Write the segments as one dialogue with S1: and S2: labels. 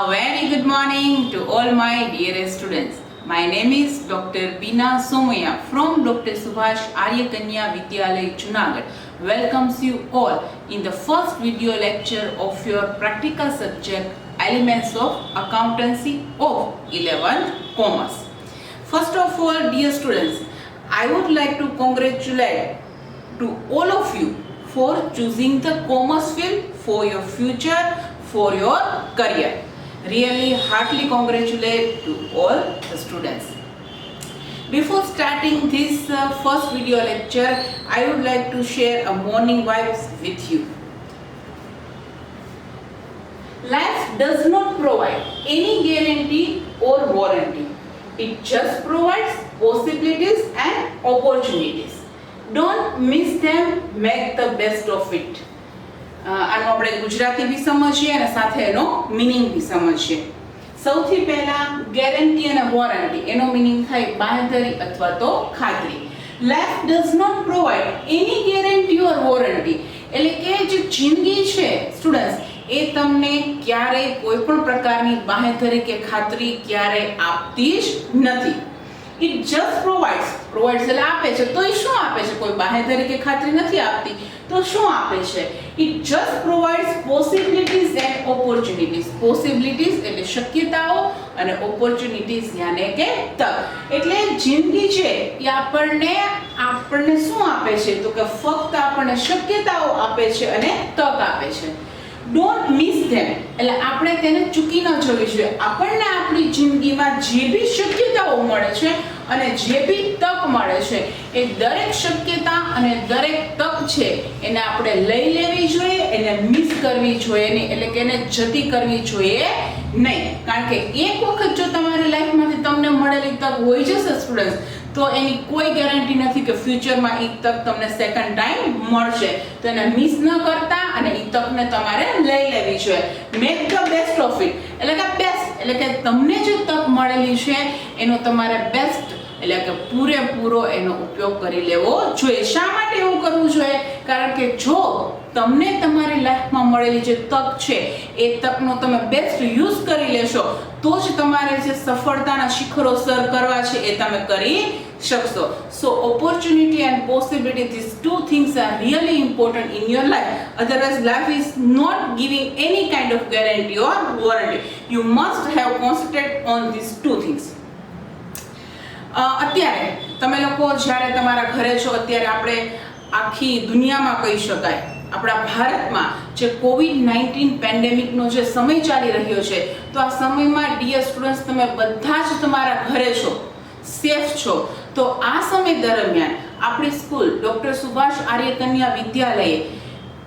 S1: A very good morning to all my dearest students. My name is Dr. Bina Somaya from Dr. Subhash Arya Kanya Vidyalaya Junagadh. Welcomes you all in the first video lecture of your practical subject Elements of Accountancy of 11th Commerce. First of all, dear students, I would like to congratulate to all of you for choosing the commerce field for your future, for your career. Really heartily congratulate to all the students. Before starting this first video lecture, I would like to share a morning vibes with you. Life does not provide any guarantee or warranty. It just provides possibilities and opportunities. Don't miss them, make the best of it. આનો આપણે ગુજરાતી બી સમજીએ અને સાથે એનો meaning બી સમજીએ. સૌથી પહેલા guarantee અને વોરંટી એનો મીનિંગ થાય બાંહેધરી અથવા તો ખાતરી. Life does not provide any guarantee or warranty એટલે કે જે જિંદગી છે સ્ટુડન્ટ્સ એ તમને ક્યારેય કોઈ પણ પ્રકારની બાંહેધરી કે ખાતરી ક્યારેય આપતી જ નથી. It just provides એટલે આપે છે. તો એ શું આપે છે? કોઈ બાંહેધરી કે ખાતરી નથી આપતી તો શું આપે છે? It just provides possibilities and opportunities. Possibilities એટલે શક્યતાઓ અને opportunities યાને કે તક. એટલે જિંદગી છે એ આપણને શું આપે છે? તો કે ફક્ત આપણને શક્યતાઓ આપે છે અને તક આપે છે. ડોન્ટ મિસ ધેમ એટલે આપણે તેને ચૂકી ન જવી જોઈએ. આપણને આપણી જિંદગીમાં જે બી શક્યતાઓ મળે છે અને જે બી તક મળે છે એ દરેક શક્યતા અને દરેક તક છે એને આપણે લઈ લેવી જોઈએ, એને મિસ કરવી જોઈએ નહીં, એટલે કે એને જતી કરવી જોઈએ નહીં. કારણ કે એક વખત જો તમારી લાઈફમાંથી તમને મળેલી તક હોઈ જશે સ્ટુડન્ટ્સ તો એની કોઈ ગેરંટી નથી કે ફ્યુચરમાં એ તક તમને સેકન્ડ ટાઈમ મળશે. તો એને મિસ ન કરતા અને એ તકને તમારે લઈ લેવી જોઈએ. Make the best of it એટલે કે બેસ્ટ એટલે કે તમને જે તક મળેલી છે એનો તમારે બેસ્ટ એટલે કે પૂરેપૂરો એનો ઉપયોગ કરી લેવો જોઈએ. શા માટે એવું કરવું જોઈએ? કારણ કે જો તમને તમારી લાઈફમાં મળેલી જે તક છે એ તકનો તમે બેસ્ટ યુઝ કરી લેશો તો જ તમારે જે સફળતાના શિખરો સર કરવા છે એ તમે કરી શકશો. સો opportunity and possibility, these two things are really important in your life. Otherwise life is not giving any kind of guarantee or warranty. You must have concentrate on these two things. અત્યારે તમે લોકો જ્યારે તમારા ઘરે છો, અત્યારે આપણે આખી દુનિયામાં કહી શકાય આપણા ભારતમાં જે કોવિડ-19 પેન્ડેમિકનો જે સમય ચાલી રહ્યો છે તો આ સમયમાં ડિયર સ્ટુડન્ટ્સ તમે બધા જ તમારા ઘરે છો, સેફ છો. તો આ સમય દરમિયાન આપણી સ્કૂલ ડોક્ટર સુભાષ આર્ય કન્યા વિદ્યાલયે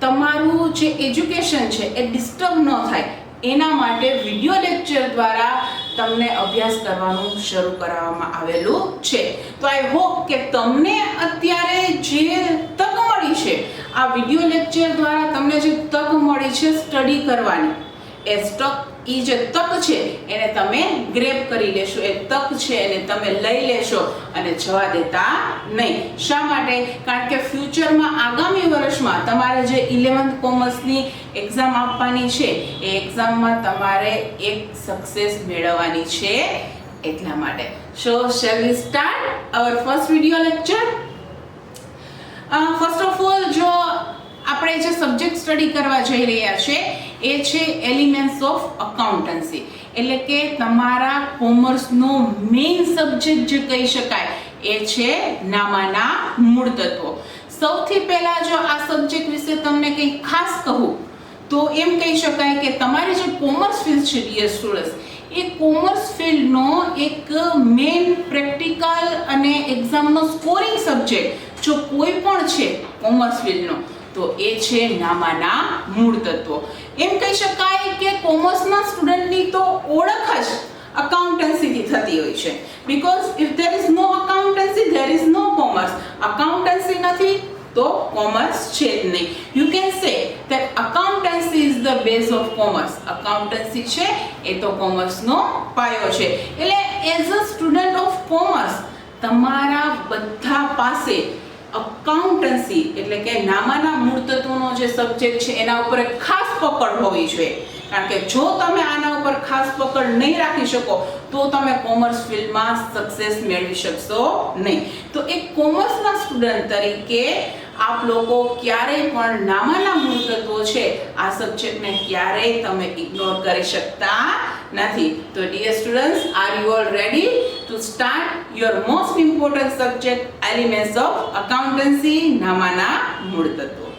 S1: તમારું જે એજ્યુકેશન છે એ ડિસ્ટર્બ ન થાય એના માટે વિડિયો લેક્ચર દ્વારા તમને અભ્યાસ કરવાનું શરૂ કરવામાં આવેલું છે. તો આઈ હોપ કે તમને અત્યારે જે તક મળી છે આ વિડિયો લેક્ચર દ્વારા તમને જે તક મળી છે સ્ટડી કરવાની એ જે તક છે એને તમે ગ્રેબ કરી લેશો. એ તક છે એને તમે લઈ લેશો અને જવા દેતા નહીં. શા માટે? કારણ કે ફ્યુચરમાં આગામી વર્ષમાં તમારે જે 11th કોમર્સની એક્ઝામ આપવાની છે એ એક્ઝામમાં તમારે એક સક્સેસ મેળવવાની છે એટલા માટે. સો shall we start our first video lecture? First of all જો આપણે જે સબ્જેક્ટ સ્ટડી કરવા જઈ રહ્યા છે એ છે એલિમેન્ટ્સ ઓફ અકાઉન્ટન્સી. એટલે કે તમારા કોમર્સનો મેઇન સબ્જેક્ટ જે કહી શકાય એ છે નામાના મૂળ તત્વો. સૌથી પહેલા જો આ સબ્જેક્ટ વિશે તમને કંઈ ખાસ કહું તો એમ કહી શકાય કે તમારી જે કોમર્સ ફિલ્ડ છે ડિયર સ્ટુડન્ટ્સ એ કોમર્સ ફિલ્ડનો એક મેઇન પ્રેક્ટિકલ અને એક્ઝામનો સ્કોરિંગ સબ્જેક્ટ જો કોઈ પણ છે કોમર્સ ફિલ્ડનો તો એ છે નામાના મૂળ તત્વો. એમ કહી શકાય કે કોમર્સના સ્ટુડન્ટની તો ઓળખ જ અકાઉન્ટન્સીથી થતી હોય છે. Because if there is no accountancy there is no commerce. Accountancy નથી તો કોમર્સ છે જ નહીં. You can say that accountancy is the base of commerce. Accountancy છે એ તો કોમર્સનો પાયો છે. એટલે as a student of commerce તમારા બધા પાસે અકાઉન્ટન્સી એટલે કે નામાના મૂળ તત્વોનો જે સબ્જેક્ટ છે એના ઉપર ખાસ પકડ હોવી જોઈએ. કારણ કે જો તમે આના ઉપર ખાસ પકડ નહીં રાખી શકો તો તમે કોમર્સ ફિલ્ડમાં સક્સેસ મેળવી શકશો નહીં. તો એક કોમર્સના સ્ટુડન્ટ તરીકે આપ લોકો ક્યારેય પણ નામાના મૂળ તત્વો છે આ સબ્જેક્ટને ક્યારેય તમે ઇગ્નોર કરી શકતા નથી. તો dear students, are you all ready to start your most important subject elements of accountancy, નામાના મૂળ તત્વો.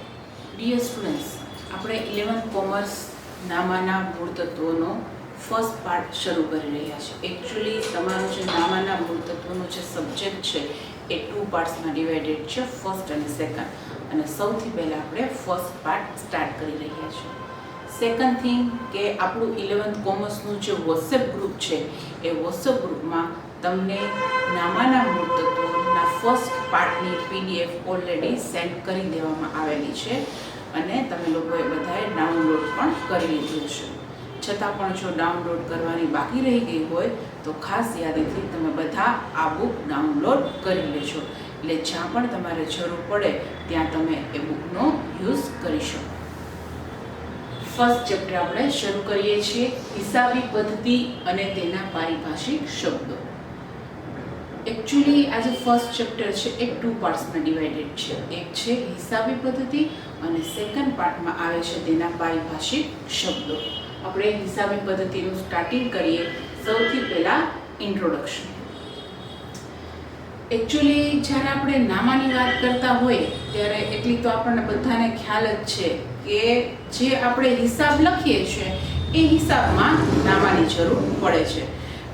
S1: ડિયર સ્ટુડન્ટ્સ, આપણે 11th કોમર્સ નામાના મૂળ તત્વોનો ફર્સ્ટ પાર્ટ શરૂ કરી રહ્યા છીએ. એકચ્યુઅલી તમારો જે નામાના મૂળ તત્વોનો જે સબ્જેક્ટ છે એ 2 પાર્ટ્સમાં ડિવાઇડેડ છે, ફર્સ્ટ અને સેકન્ડ. અને સૌથી પહેલાં આપણે ફર્સ્ટ પાર્ટ સ્ટાર્ટ કરી રહ્યા છીએ. સેકન્ડ થિંગ કે આપણું 11th કોમર્સનું જે વોટ્સએપ ગ્રુપ છે એ વોટ્સએપ ગ્રુપમાં તમને નામાના મૂળ તત્વોના ફર્સ્ટ પાર્ટની PDF ઓલરેડી સેન્ડ કરી દેવામાં આવેલી છે અને તમે લોકોએ બધાએ ડાઉનલોડ પણ કરી લીધું છે. છતાં પણ જો ડાઉનલોડ કરવાની બાકી રહી ગઈ હોય તો ખાસ યાદીથી તમે બધા આ બુક ડાઉનલોડ કરી લેજો, એટલે જ્યાં પણ તમારે જરૂર પડે ત્યાં તમે એ બુકનો યુઝ કરી શકો. ફર્સ્ટ ચેપ્ટર આપણે શરૂ કરીએ છીએ, હિસાબી પદ્ધતિ અને તેના પારિભાષિક શબ્દો. એકચ્યુઅલી આ જે ફર્સ્ટ ચેપ્ટર છે એ 2 પાર્ટ્સમાં ડિવાઇડેડ છે. એક છે હિસાબી પદ્ધતિ અને સેકન્ડ પાર્ટમાં આવે છે તેના પારિભાષિક શબ્દો. આપણે હિસાબી પદ્ધતિનું સ્ટાર્ટિંગ કરીએ. સૌથી પહેલા ઇન્ટ્રોડક્શન. એકચ્યુઅલી જ્યારે આપણે નામાની વાત કરતા હોય ત્યારે એટલી તો આપણને બધાને ખ્યાલ જ છે કે જે આપણે હિસાબ લખીએ છીએ એ હિસાબમાં નામાની જરૂર પડે છે.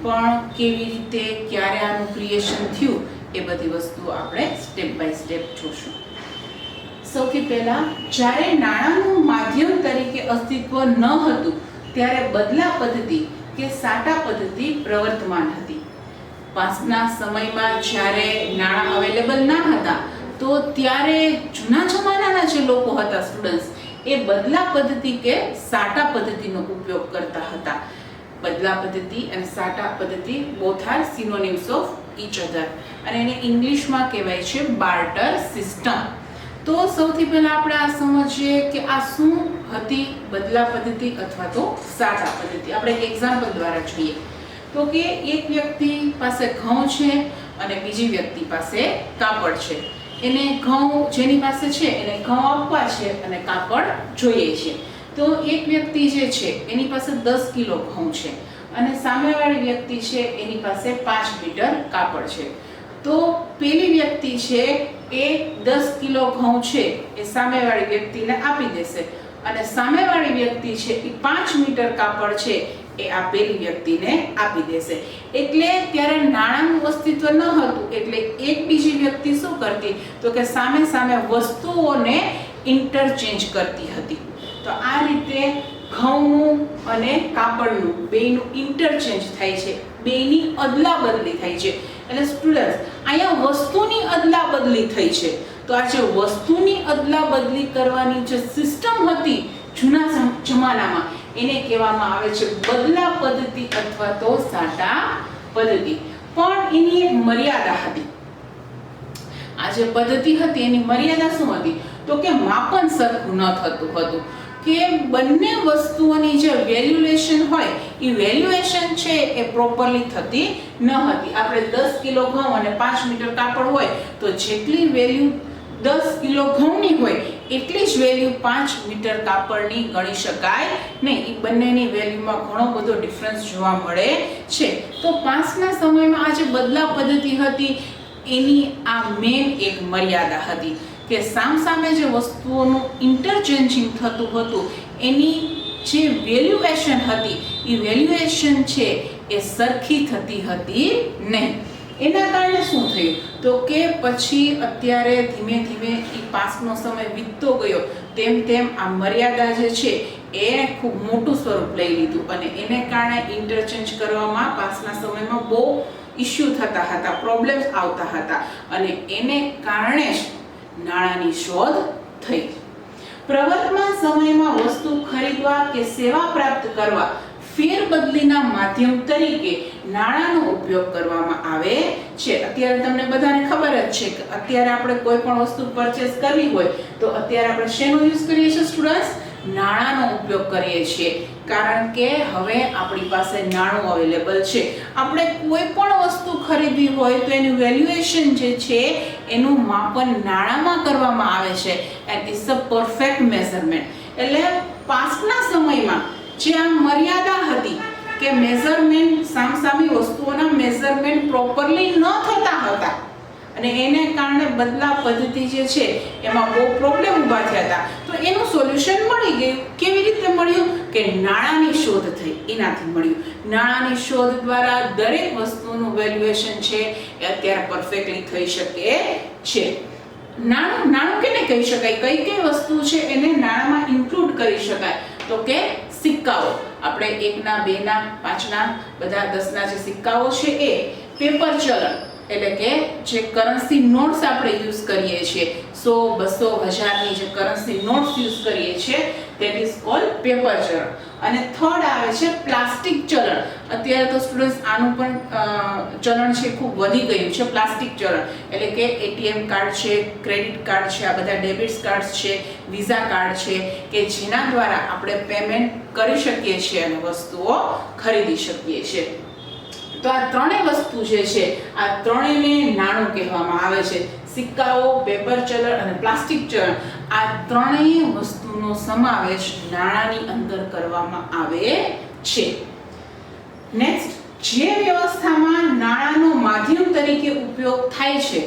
S1: પણ કેવી રીતે, ક્યારે આનું ક્રિએશન થયું એ બધી વસ્તુઓ આપણે સ્ટેપ બાય સ્ટેપ જોશું. સૌથી પહેલા જ્યારે નાણાંનું માધ્યમ તરીકે અસ્તિત્વ ન હતું ત્યારે બદલા પદ્ધતિ કે સાટા પદ્ધતિ પ્રવર્તમાન હતી. પાસના સમયમાં જ્યારે નાણાં અવેલેબલ ના હતા તો ત્યારે જૂના જમાનાના જે લોકો હતા સ્ટુડન્ટ્સ એ બદલા પદ્ધતિ કે સાટા પદ્ધતિનો ઉપયોગ કરતા હતા. બદલા પદ્ધતિ અને સાટા પદ્ધતિ both are synonyms of each other અને એને ઇંગ્લિશમાં કહેવાય છે બાર્ટર સિસ્ટમ. તો સૌથી પહેલા આપણે આ સમજીએ કે આ શું હતી બદલા પદ્ધતિ અથવા તો સાટા પદ્ધતિ. આપણે એક એક્ઝામ્પલ દ્વારા જોઈએ તો કે એક વ્યક્તિ પાસે ઘઉં છે અને બીજી વ્યક્તિ પાસે કાપડ છે. એને ઘઉં જેની પાસે છે એને ઘઉં આપવા છે અને કાપડ જોઈએ છે. તો એક વ્યક્તિ જે છે એની પાસે 10 કિલો ઘઉં છે અને સામેવાળી વ્યક્તિ છે એની પાસે 5 મીટર કાપડ છે. તો પેલી વ્યક્તિ છે એ 10 કિલો ઘઉં છે એ સામેવાળી વ્યક્તિને આપી દેશે અને સામેવાળી વ્યક્તિ છે એ 5 મીટર કાપડ છે એ આ પેલી વ્યક્તિને આપી દેશે. એટલે ત્યારે નાણાંનું અસ્તિત્વ ન હતું એટલે એક બીજી વ્યક્તિ શું કરતી તો કે સામે સામે વસ્તુઓને ઇન્ટરચેન્જ કરતી હતી. તો આ રીતે ઘઉંનું અને કાપડનું બેયનું ઇન્ટરચેન્જ થાય છે, બેયની અદલા બદલી થાય છે. એટલે સ્ટુડન્ટ્સ, અહીંયા વસ્તુની અદલા બદલી થઈ છે. તો આ જે વસ્તુની અદલા બદલી કરવાની જે સિસ્ટમ હતી જૂના જમાનામાં એને કહેવામાં આવે છે બદલા પદ્ધતિ અથવા તો સાટા પદ્ધતિ. પણ એની એક મર્યાદા હતી. આ જે પદ્ધતિ હતી એની મર્યાદા શું હતી તો કે માપન સરખું ન થતું હતું, કે બંને વસ્તુઓની જે વેલ્યુએશન હોય એ વેલ્યુએશન છે એ પ્રોપરલી થતી ન હતી. આપણે 10 કિલો ઘઉં અને 5 મીટર કાપડ હોય તો જેટલી વેલ્યુ 10 કિલો ઘઉંની હોય એટલી જ વેલ્યુ 5 મીટર કાપડની ગણી શકાય નહીં. એ બંનેની વેલ્યુમાં ઘણો બધો ડિફરન્સ જોવા મળે છે. તો પાસના સમયમાં આ જે બદલા પદ્ધતિ હતી એની આ મેઇન એક મર્યાદા હતી કે સામસામે જે વસ્તુઓનું ઇન્ટરચેન્જિંગ થતું હતું એની જે વેલ્યુએશન હતી એ વેલ્યુએશન છે એ સરખી થતી હતી નહીં. એના કારણે શું થયું તો કે પછી અત્યારે ધીમે ધીમે એ પાસનો સમય વીતતો ગયો તેમ તેમ આ મર્યાદા જે છે એ ખૂબ મોટું સ્વરૂપ લઈ લીધું અને એને કારણે ઇન્ટરચેન્જ કરવામાં પાસના સમયમાં બહુ ઇસ્યુ થતા હતા, પ્રોબ્લેમ્સ આવતા હતા અને એને કારણે જ નાણાંની શોધ થઈ. પ્રવર્તમાન સમયમાં વસ્તુ ખરીદવા કે સેવા પ્રાપ્ત કરવા ફેરબદલીના માધ્યમ તરીકે નાણાંનો ઉપયોગ કરવામાં આવે છે. અત્યારે તમને બધાને ખબર જ છે કે અત્યારે આપણે કોઈ પણ વસ્તુ પરચેસ કરવી હોય તો અત્યારે આપણે શેનો યુઝ કરીએ છીએ સ્ટુડન્ટ્સ? નાણાંનો ઉપયોગ કરીએ છીએ, કારણ કે હવે આપણી પાસે નાણું અવેલેબલ છે. આપણે કોઈ પણ વસ્તુ ખરીદવી હોય તો એનું વેલ્યુએશન જે છે એનું માપન નાણાંમાં કરવામાં આવે છે. And it's a perfect measurement. એટલે પાસ્ટના સમયમાં જે આ મર્યાદા હતી કે મેઝરમેન્ટ સામસામી વસ્તુઓના મેઝરમેન્ટ પ્રોપરલી ન થતા હતા અને એને કારણે બદલા પદ્ધતિ જે છે એમાં બહુ પ્રોબ્લેમ ઊભા થયા હતા. તો એનું સોલ્યુશન મળી ગયું. કેવી રીતે મળ્યું? કે નાણાંની શોધ થઈ, એનાથી મળ્યું. નાણાંની શોધ દ્વારા દરેક વસ્તુનું વેલ્યુએશન છે એ અત્યારે પરફેક્ટલી થઈ શકે છે. નાણું કેને કહી શકાય? કઈ કઈ વસ્તુ છે એને નાણાંમાં ઇન્ક્લુડ કરી શકાય? તો કે સિક્કાઓ. આપણે 1 ના 2 ના 5 ના બધા 10 ના જે સિક્કાઓ છે એ, પેપર ચલણ એટલે કે જે કરન્સી નોટ્સ આપણે યુઝ કરીએ છીએ, 100, 200, 1000ની જે કરન્સી નોટ્સ યુઝ કરીએ છીએ that is called પેપર ચલણ. અને થર્ડ આવે છે પ્લાસ્ટિક ચલણ. અત્યારે તો સ્ટુડન્ટ્સ આનું પણ ચલણ છે ખૂબ વધી ગયું છે, પ્લાસ્ટિક ચલણ. એટલે કે એટીએમ કાર્ડ છે, ક્રેડિટ કાર્ડ છે, આ બધા ડેબિટ કાર્ડ્સ છે, વિઝા કાર્ડ છે કે જેના દ્વારા આપણે પેમેન્ટ કરી શકીએ છીએ અને વસ્તુઓ ખરીદી શકીએ છીએ. તો આ ત્રણેય વસ્તુ જે છે આ ત્રણેયને નાણું કહેવામાં આવે છે. સિક્કાઓ, પેપર ચલણ અને પ્લાસ્ટિક ચલણ, આ ત્રણેય વસ્તુનો સમાવેશ નાણાંની અંદર કરવામાં આવે છે. નેક્સ્ટ, જે વ્યવસ્થામાં નાણાંનો માધ્યમ તરીકે ઉપયોગ થાય છે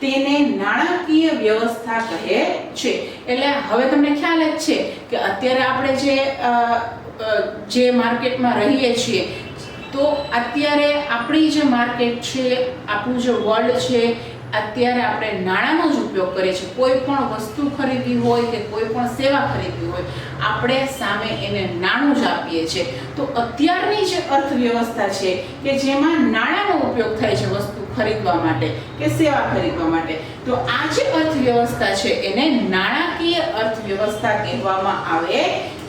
S1: તેને નાણાકીય વ્યવસ્થા કહે છે. એટલે હવે તમને ખ્યાલ જ છે કે અત્યારે આપણે જે માર્કેટમાં રહીએ છીએ તો અત્યારે આપણી જે માર્કેટ છે, આપણું જે વર્લ્ડ છે, અત્યારે આપણે નાણાંનો જ ઉપયોગ કરીએ છીએ. કોઈ પણ વસ્તુ ખરીદવી હોય કે કોઈ પણ સેવા ખરીદવી હોય, આપણે સામે એને નાણું જ આપીએ છીએ. તો અત્યારની જે અર્થવ્યવસ્થા છે કે જેમાં નાણાંનો ઉપયોગ થાય છે વસ્તુ ખરીદવા માટે કે સેવા ખરીદવા માટે, તો આ જે અર્થવ્યવસ્થા છે એને નાણાકીય અર્થવ્યવસ્થા કહેવામાં આવે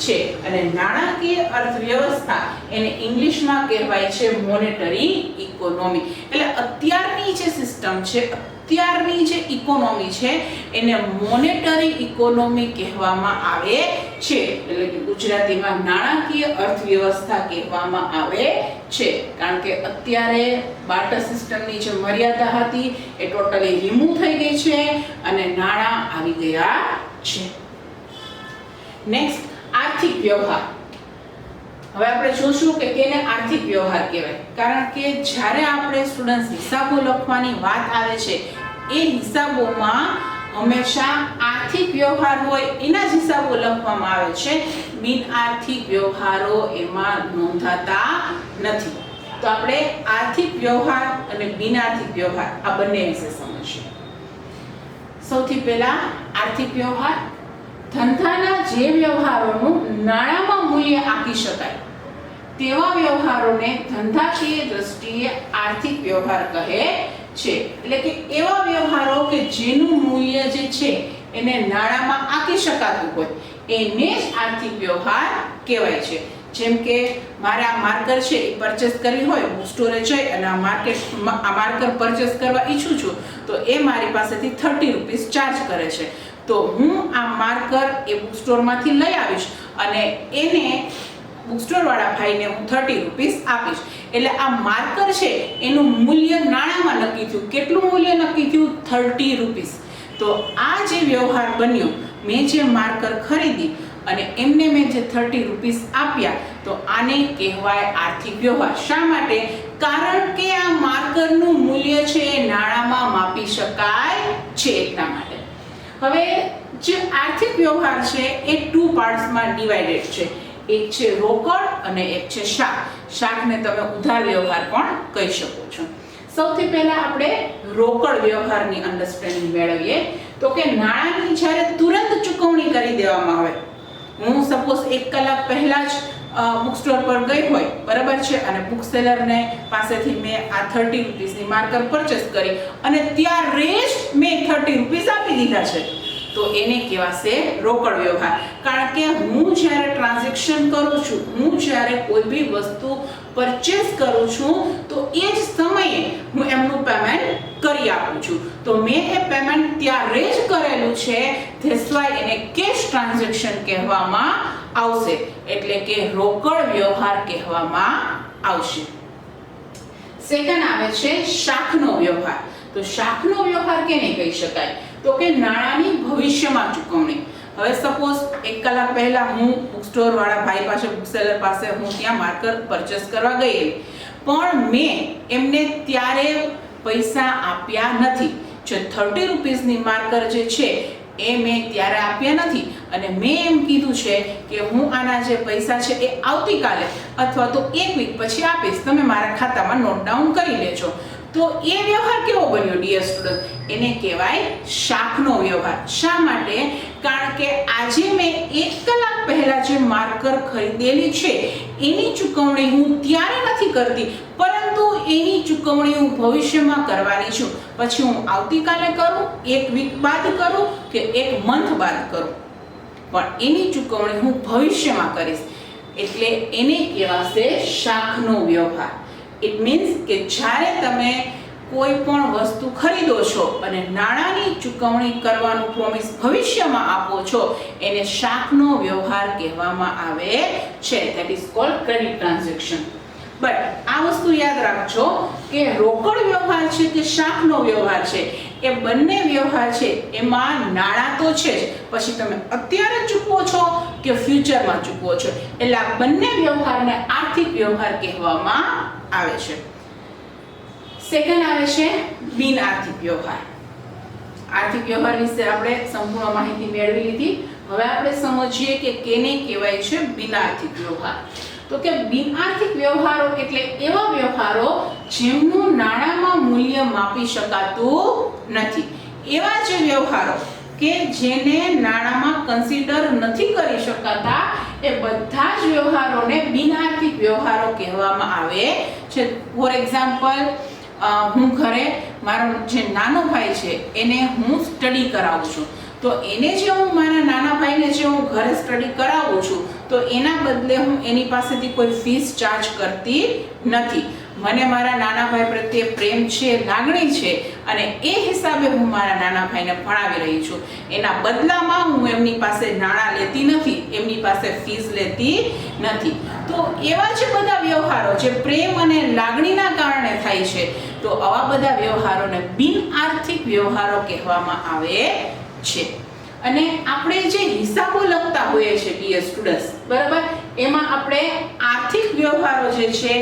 S1: છે. અને નાણાકીય અર્થવ્યવસ્થા એને ઇંગ્લિશમાં કહેવાય છે મોનેટરી ઇકોનોમી. એટલે અત્યારની જે સિસ્ટમ છે, અત્યારની જે ઇકોનોમી છે એને મોનેટરી ઇકોનોમી કહેવામાં આવે છે. એટલે કે ગુજરાતીમાં નાણાકીય અર્થવ્યવસ્થા કહેવામાં આવે છે. કારણ કે અત્યારે બાર્ટર સિસ્ટમની જે મર્યાદા હતી એ ટોટલી રિમૂવ થઈ ગઈ છે અને નાણાં આવી ગયા છે. નેક્સ્ટ, આર્થિક વ્યવહાર. હવે આપણે જોશું કે કેને આર્થિક વ્યવહાર કહેવાય. કારણ કે જ્યારે આપણે સ્ટુડન્ટ્સ હિસાબો લખવાની વાત આવે છે એ હિસાબોમાં હંમેશા આર્થિક વ્યવહાર હોય એના જ હિસાબો લખવામાં આવે છે. બિન આર્થિક વ્યવહારો એમાં નોંધાતા નથી. તો આપણે આર્થિક વ્યવહાર અને બિન આર્થિક વ્યવહાર આ બંને વિશે સમજીએ. સૌથી પહેલા આર્થિક વ્યવહાર. ધંધાના જે વ્યવહારોનું નાણાંમાં મૂલ્ય આપી શકાય તેવા વ્યવહારોને ધંધાકીય દ્રષ્ટિએ આર્થિક વ્યવહાર કહે છે. એટલે કે એવા વ્યવહારો કે જેનું મૂલ્ય જે છે એને નાણાંમાં આંકી શકાતું હોય એને જ આર્થિક વ્યવહાર કહેવાય છે. જેમ કે મારે આ માર્કર છે એ પરચેસ કરવી હોય, બુક સ્ટોરે જઈ અને આ માર્કર પરચેસ કરવા ઈચ્છું છું તો એ મારી પાસેથી 30 રૂપીસ ચાર્જ કરે છે. તો હું આ માર્કર એ બુક સ્ટોરમાંથી લઈ આવીશ અને એને બુક સ્ટોર વાળા ભાઈને હું 30 રૂપીસ આપીશ. એટલે આ માર્કર છે એનું મૂલ્ય નાણાંમાં નક્કી થયું. કેટલું મૂલ્ય નક્કી થયું? 30 રૂપીસ. તો આ જે વ્યવહાર બન્યો, મેં જે માર્કર ખરીદી અને એમને મેં જે 30 રૂપીસ આપ્યા, તો આને કહેવાય આર્થિક વ્યવહાર. શા માટે? કારણ કે આ માર્કરનું મૂલ્ય છે એ નાણાંમાં માપી શકાય છે એટલા માટે. હવે જે આર્થિક વ્યવહાર છે એ 2 પાર્ટ્સમાં ડિવાઇડેડ છે. એક છે રોકડ અને એક છે શાક. શાકને તમે ઉધાર વ્યવહાર પણ કહી શકો છો. સૌથી પહેલા આપણે રોકડ વ્યવહારની અન્ડરસ્ટેન્ડિંગ મેળવીએ. તો કે નાણાંની જ્યારે તુરંત ચૂકવણી કરી દેવામાં આવે, હું સપોઝ 1 કલાક પહેલા જ બુક સ્ટોર પર ગઈ હોય, બરાબર છે, અને બુક સેલરને પાસેથી મેં આ 30 રૂપીસની માર્કર પરચેસ કરી અને ત્યારે જ મેં 30 રૂપીસ આપી દીધા છે, તો એને કહેવાશે રોકડ વ્યવહાર. કારણ કે હું જ્યારે ટ્રાન્ઝેક્શન કરું છું, હું જ્યારે કોઈ બી વસ્તુ પરચેસ કરું છું, તો એ જ સમયે હું એમનું પેમેન્ટ કરી આપું છું. તો મેં એ પેમેન્ટ ત્યારે જ કરેલું છે, ધેટ્સ વાય એને કેશ ટ્રાન્ઝેક્શન કહેવામાં આવશે, એટલે કે રોકડ વ્યવહાર કહેવામાં આવશે. સેકન્ડ આવે છે શાખનો વ્યવહાર. તો શાખનો વ્યવહાર કેને કહી શકાય? તો કે નાણાંની ભવિષ્યમાં ચૂકવણી. હવે સપોઝ 1 કલાક પહેલા હું બુક સ્ટોર વાળા ભાઈ પાસે, બુક સેલર પાસે હું ત્યાં માર્કર પરચેસ કરવા ગઈ, પણ મેં એમને ત્યારે પૈસા આપ્યા નથી. જે 30 રૂપીસની માર્કર જે છે એ મેં ત્યારે આપ્યા નથી, અને મેં એમ કીધું છે કે હું આના જે પૈસા છે એ આવતીકાલે અથવા તો 1 વીક પછી આપીશ, તમે મારા ખાતામાં નોટ ડાઉન કરી લેજો. તો એ વ્યવહાર કેવો બન્યો ડિયર સ્ટુડન્ટ? એને કહેવાય શાખનો વ્યવહાર. શા માટે? કારણ કે આજે મેં 1 કલાક પહેલા જે માર્કર ખરીદેલી છે એની ચૂકવણી હું ત્યારે નથી કરતી, પરંતુ એની ચૂકવણી હું ભવિષ્યમાં કરવાની છું. પછી હું આવતીકાલે કરું, 1 વીક બાદ કરું કે 1 મંથ બાદ કરું, પણ એની ચૂકવણી હું ભવિષ્યમાં કરીશ. એટલે એને કહેવાશે શાખનો વ્યવહાર. ઇટ મીન્સ કે જ્યારે તમે કોઈ પણ વસ્તુ ખરીદો છો અને નાણાંની ચૂકવણી કરવાનું પ્રોમિસ ભવિષ્યમાં આપો છો, એને શાખનો વ્યવહાર કહેવામાં આવે છે. That is called credit transaction. But આ વસ્તુ યાદ રાખજો કે રોકડ વ્યવહાર છે કે શાખનો વ્યવહાર છે, એ બંને વ્યવહાર છે એમાં નાણાં તો છે જ, પછી તમે અત્યારે ચૂકવો છો કે ફ્યુચરમાં ચૂકવો છો, એટલે આ બંને વ્યવહારને આર્થિક વ્યવહાર કહેવામાં આવે છે. સેકન્ડ આવે છે બિન આર્થિક વ્યવહાર. આર્થિક વ્યવહાર વિશે આપણે સંપૂર્ણ માહિતી મેળવી લીધી. હવે આપણે સમજીએ કે કેને કહેવાય છે બિન આર્થિક વ્યવહાર. તો કે બિન આર્થિક વ્યવહારો એટલે એવા વ્યવહારો જેમનું નાણાંમાં મૂલ્ય માપી શકાતું નથી. એવા જે વ્યવહારો કે જેને નાણાંમાં કન્સિડર નથી કરી શકાતા, એ બધા જ વ્યવહારોને બિન આર્થિક વ્યવહારો કહેવામાં આવે છે. ફોર એક્ઝામ્પલ, હું ઘરે મારો જે નાનો ભાઈ છે એને હું સ્ટડી કરાવું છું, તો એને જે હું મારા નાના ભાઈને જે હું ઘરે સ્ટડી કરાવું છું, તો એના બદલે હું એની પાસેથી કોઈ ફીસ ચાર્જ કરતી નથી. મને મારા નાના ભાઈ પ્રત્યે પ્રેમ છે, લાગણી છે, અને એ હિસાબે હું મારા નાના ભાઈને ભણાવી રહી છું. એના બદલામાં હું એમની પાસે નાણાં લેતી નથી, એમની પાસે ફીસ લેતી નથી. તો એવા જે બધા વ્યવહારો જે પ્રેમ અને લાગણીના કારણે થાય છે, તો આવા બધા વ્યવહારોને બિન આર્થિક વ્યવહારો કહેવામાં આવે છે. અને આપણે જે હિસાબો લખતા હોઈએ છીએ ડિયર સ્ટુડન્ટ્સ, બરાબર, એમાં આપણે આર્થિક વ્યવહારો જે છે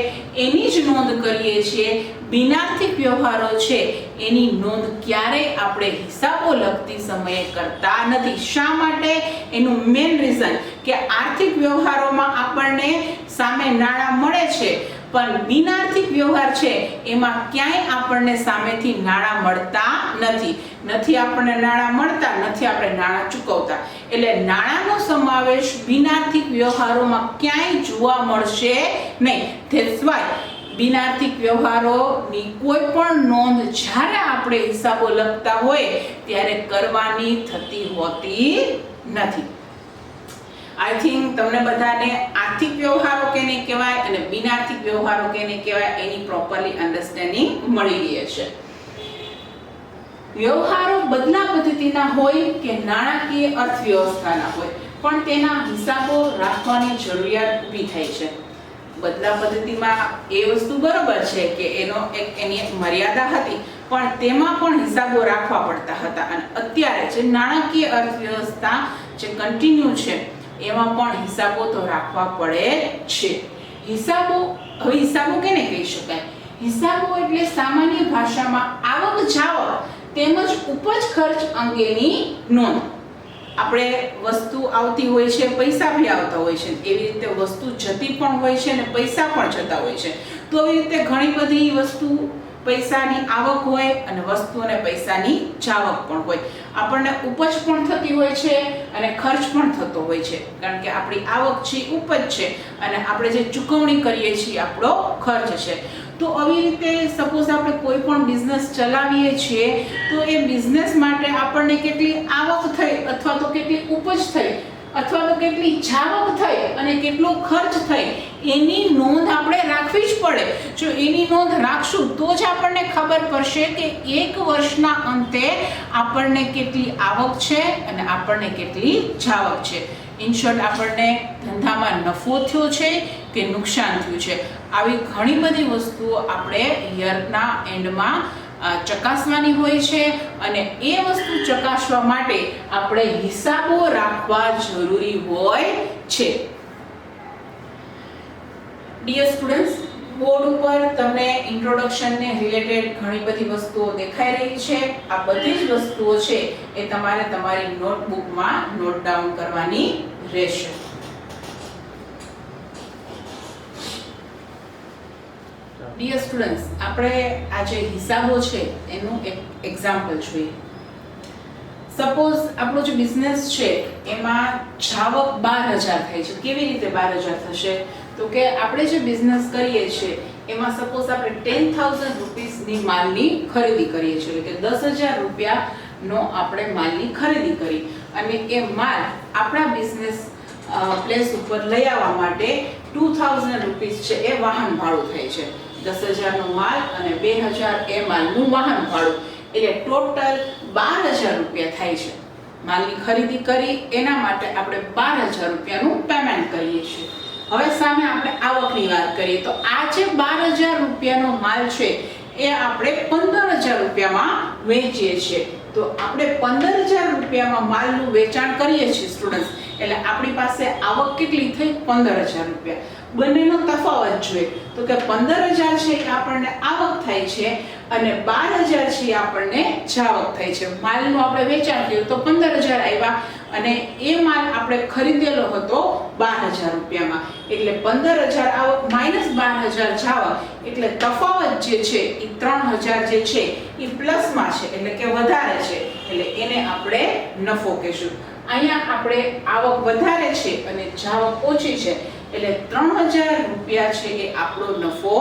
S1: એની જ નોંધ કરીએ છીએ. બિનાર્થિક વ્યવહારો છે એની નોંધ ક્યારેય આપણે હિસાબો લખતી સમયે કરતા નથી. શા માટે? એનું મેઇન રીઝન કે આર્થિક વ્યવહારોમાં આપણને સામે નાણાં મળે છે, પણ બિનાર્થિક વ્યવહાર છે એમાં ક્યાંય આપણને સામેથી નાણાં મળતા નથી. નથી આપણને નાણાં મળતા, નથી આપણે નાણાં ચૂકવતા. એટલે નાણાંનો સમાવેશ બિનાર્થિક વ્યવહારોમાં ક્યાંય જોવા મળશે નહીં. ધેટ્સ વાય બિનાર્થિક વ્યવહારોની કોઈ પણ નોંધ જ્યારે આપણે હિસાબો લખતા હોય ત્યારે કરવાની થતી હોતી નથી. આઈ થિંક તમને બધાને આર્થિક વ્યવહારો કેને કહેવાય અને બિનાર્થિક વ્યવહારો કેને કહેવાય એની પ્રોપરલી અન્ડરસ્ટેન્ડિંગ મળી ગઈ છે. વ્યવહારો બદલા પદ્ધતિના હોય કે નાણાકીય અર્થવ્યવસ્થાના હોય, પણ તેના હિસાબો રાખવાની જરૂરિયાત ઊભી થાય છે. બદલા પદ્ધતિમાં એ વસ્તુ બરોબર છે કે એની એક મર્યાદા હતી, પણ તેમાં પણ હિસાબો રાખવા પડતા હતા. અને અત્યારે જે નાણાકીય અર્થવ્યવસ્થા જે કન્ટિન્યુ છે એમાં પણ હિસાબો તો રાખવા પડે છે. હવે હિસાબો કેને કહી શકાય? હિસાબો એટલે સામાન્ય ભાષામાં આવક જાવક તેમજ ઉપજ ખર્ચ અંગેની નોંધ. આપણે વસ્તુ આવતી હોય છે, પૈસા ભી આવતા હોય છે, એવી રીતે વસ્તુ જતી પણ હોય છે અને પૈસા પણ જતા હોય છે. તો એવી રીતે ઘણી બધી વસ્તુ પૈસાની આવક હોય અને વસ્તુ અને પૈસાની જાવક પણ હોય. આપણને ઉપજ પણ થતી હોય છે અને ખર્ચ પણ થતો હોય છે, કારણ કે આપણી આવક છે ઉપજ છે અને આપણે જે ચૂકવણી કરીએ છીએ આપણો ખર્ચ છે. તો આવી રીતે સપોઝ આપણે કોઈ પણ બિઝનેસ ચલાવીએ છીએ તો એ બિઝનેસ માટે આપણને કેટલી આવક થઈ અથવા તો કેટલી ઉપજ થઈ અથવા તો કેટલી જાવક થઈ અને કેટલો ખર્ચ થઈ એની નોંધ આપણે રાખવી જ પડે. જો એની નોંધ રાખશું તો જ આપણને ખબર પડશે કે એક વર્ષના અંતે આપણને કેટલી આવક છે અને આપણને કેટલી જાવક છે. ઇન શોર્ટ, આપણને ધંધામાં નફો થયો છે કે નુકસાન થયું છે. આવી ઘણી બધી વસ્તુઓ આપણે યરના એન્ડમાં ચકાસવાની હોય છે અને એ વસ્તુ ચકાસવા માટે આપણે હિસાબો રાખવા જરૂરી હોય છે. ડિયર સ્ટુડન્ટ્સ, બોર્ડ ઉપર તમને ઇન્ટ્રોડક્શન ને રિલેટેડ ઘણી બધી વસ્તુઓ દેખાઈ રહી છે. આ બધી જ વસ્તુઓ છે એ તમારે તમારી નોટબુકમાં નોટ ડાઉન કરવાની રહેશે. ડિયર સ્ટુડન્ટ્સ, આપણે આ જે હિસાબો છે એનું એક એક્ઝામ્પલ જોઈએ. સપોઝ આપણો જે બિઝનેસ છે એમાં જાવક 12,000 થાય છે. કેવી રીતે 12,000 થશે? તો કે આપણે જે બિઝનેસ કરીએ છીએ એમાં સપોઝ આપણે 10,000 રૂપીસની માલની ખરીદી કરીએ છીએ, એટલે કે 10,000 રૂપિયાનો આપણે માલની ખરીદી કરી અને એ માલ આપણા બિઝનેસ પ્લેસ ઉપર લઈ આવવા માટે 2,000 રૂપીસ છે એ વાહન ભાડું થાય છે. 10,000 નો માલ અને 2,000 એ માલનું વાહન ભાડું, એટલે ટોટલ 12,000 રૂપિયા થાય છે. માલની ખરીદી કરી એના માટે આપણે 12,000 રૂપિયાનું પેમેન્ટ કરીએ છીએ. હવે સામે આપણે આવકની વાત કરીએ તો આ જે 12,000 રૂપિયાનો માલ છે એ આપણે 15,000 રૂપિયામાં વેચીએ છીએ. તો આપણે 15,000 રૂપિયામાં માલનું વેચાણ કરીએ છીએ સ્ટુડન્ટ્સ, એટલે આપણી પાસે આવક કેટલી થઈ? 15,000 રૂપિયા. બંનેનો તફાવત જોઈએ તો કે 15,000 છે એ આપણને આવક થાય છે અને 12,000 છે એ આપણને જાવક થાય છે. માલનું આપણે વેચાણ કર્યું તો 15,000 આવ્યા અને એ માલ આપણે ખરીદેલો હતો 12,000 રૂપિયામાં, એટલે 15,000 આવક માઇનસ 12,000 જાવક, એટલે તફાવત જે છે એ 3,000 જે છે એ પ્લસમાં છે, એટલે કે વધારે છે, એટલે એને આપણે નફો કહીશું. અહીંયા આપણે આવક વધારે છે અને જાવક ઓછી છે, એટલે 3,000 રૂપિયા છે એ આપણો નફો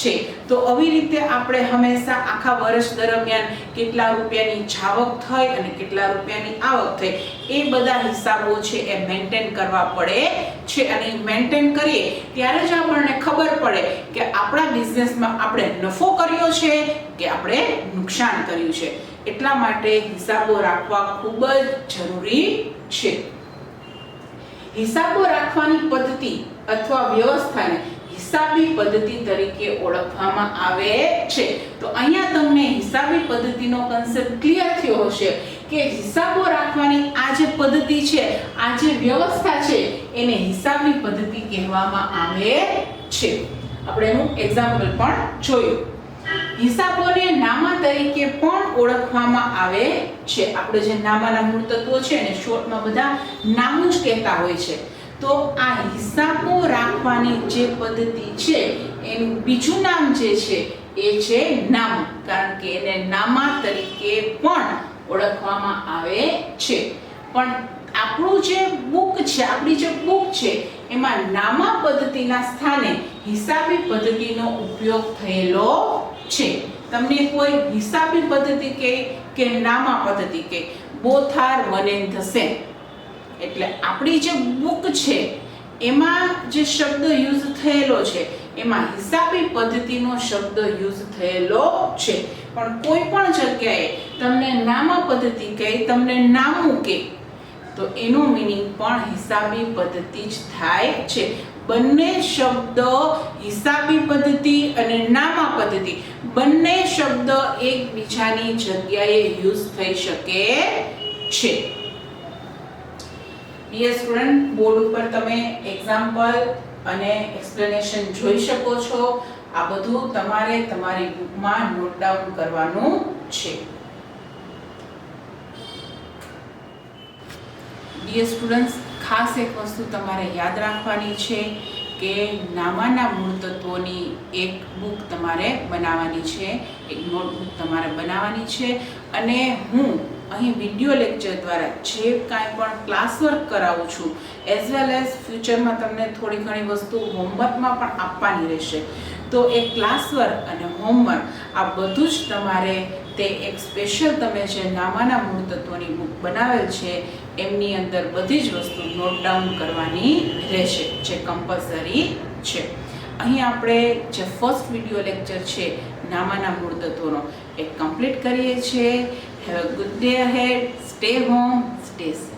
S1: છે. તો આવી રીતે આપણે હંમેશા આખા વર્ષ દરમિયાન કેટલા રૂપિયાની જાવક થઈ અને કેટલા રૂપિયાની આવક થઈ એ બધા હિસાબો છે એ મેન્ટેન કરવા પડે છે. અને મેન્ટેન કરીએ ત્યારે જ આપણને ખબર પડે કે આપણા બિઝનેસમાં આપણે નફો કર્યો છે કે આપણે નુકસાન કર્યું છે. એટલા માટે હિસાબો રાખવા ખૂબ જ જરૂરી છે. હિસાબો રાખવાની પદ્ધતિ અથવા વ્યવસ્થાને હિસાબી પદ્ધતિ તરીકે ઓળખવામાં આવે છે. તો અહીંયા તમને હિસાબી પદ્ધતિનો કન્સેપ્ટ ક્લિયર થયો હશે કે હિસાબો રાખવાની આ જે પદ્ધતિ છે, આ જે વ્યવસ્થા છે એને હિસાબી પદ્ધતિ કહેવામાં આવે છે. આપણે એનું એક્ઝામ્પલ પણ જોયું. હિસાબોને નામા તરીકે પણ ઓળખવામાં આવે છે. આપણે જે નામાના મૂળ તત્વો છે એને શોર્ટમાં બધા નામું જ કહેતા હોય છે. તો આ હિસાબો રાખવાની જે પદ્ધતિ છે એનું બીજું નામ જે છે એ છે નામું, કારણ કે એને નામા તરીકે પણ ઓળખવામાં આવે છે. પણ આપણું જે બુક છે, આપણી જે બુક છે એમાં નામા પદ્ધતિના સ્થાને હિસાબી પદ્ધતિનો ઉપયોગ થયેલો છે. તમને કોઈ હિસાબી પદ્ધતિ કે નામા પદ્ધતિ કે both are one and the same. એટલે આપણી જે બુક છે એમાં જે શબ્દ યુઝ થયેલો છે એમાં હિસાબી પદ્ધતિનો શબ્દ યુઝ થયેલો છે. પણ કોઈ પણ જગ્યાએ તમને નામા પદ્ધતિ કહે, તમને નામું કહે તો એનો મીનિંગ પણ હિસાબી પદ્ધતિ જ થાય છે. બંને શબ્દ હિસાબી પદ્ધતિ અને નામા પદ્ધતિ બંને શબ્દ એકબીજાની જગ્યાએ યુઝ થઈ શકે છે. ડિયર સ્ટુડન્ટ, બોર્ડ ઉપર તમે એક્ઝામ્પલ અને એક્સપ્લેનેશન જોઈ શકો છો. આ બધું તમારે તમારી બુકમાં નોટ ડાઉન કરવાનું છે. ડિયર સ્ટુડન્ટ્સ, ખાસ એક વસ્તુ તમારે યાદ રાખવાની છે કે નામાના મૂળ તત્વોની એક બુક તમારે બનાવવાની છે, એક નોટબુક તમારે બનાવવાની છે. અને હું અહીં વિડીયો લેક્ચર દ્વારા જે કાંઈ પણ ક્લાસ વર્ક કરાવું છું એઝ વેલ એઝ ફ્યુચરમાં તમને થોડી ઘણી વસ્તુ હોમવર્કમાં પણ આપવાની રહેશે. તો એ ક્લાસ વર્ક અને હોમવર્ક આ બધું જ તમારે તે એક સ્પેશિયલ તમે જે નામાના મૂળ તત્વોની બુક બનાવેલ છે એમની અંદર બધી જ વસ્તુ નોટ ડાઉન કરવાની રહેશે, જે કમ્પલસરી છે. અહીં આપણે જે ફર્સ્ટ વિડીયો લેક્ચર છે નામાના મૂળ તત્વોનો એ કમ્પ્લીટ કરીએ છીએ. Have a good day ahead. Stay home, stay safe.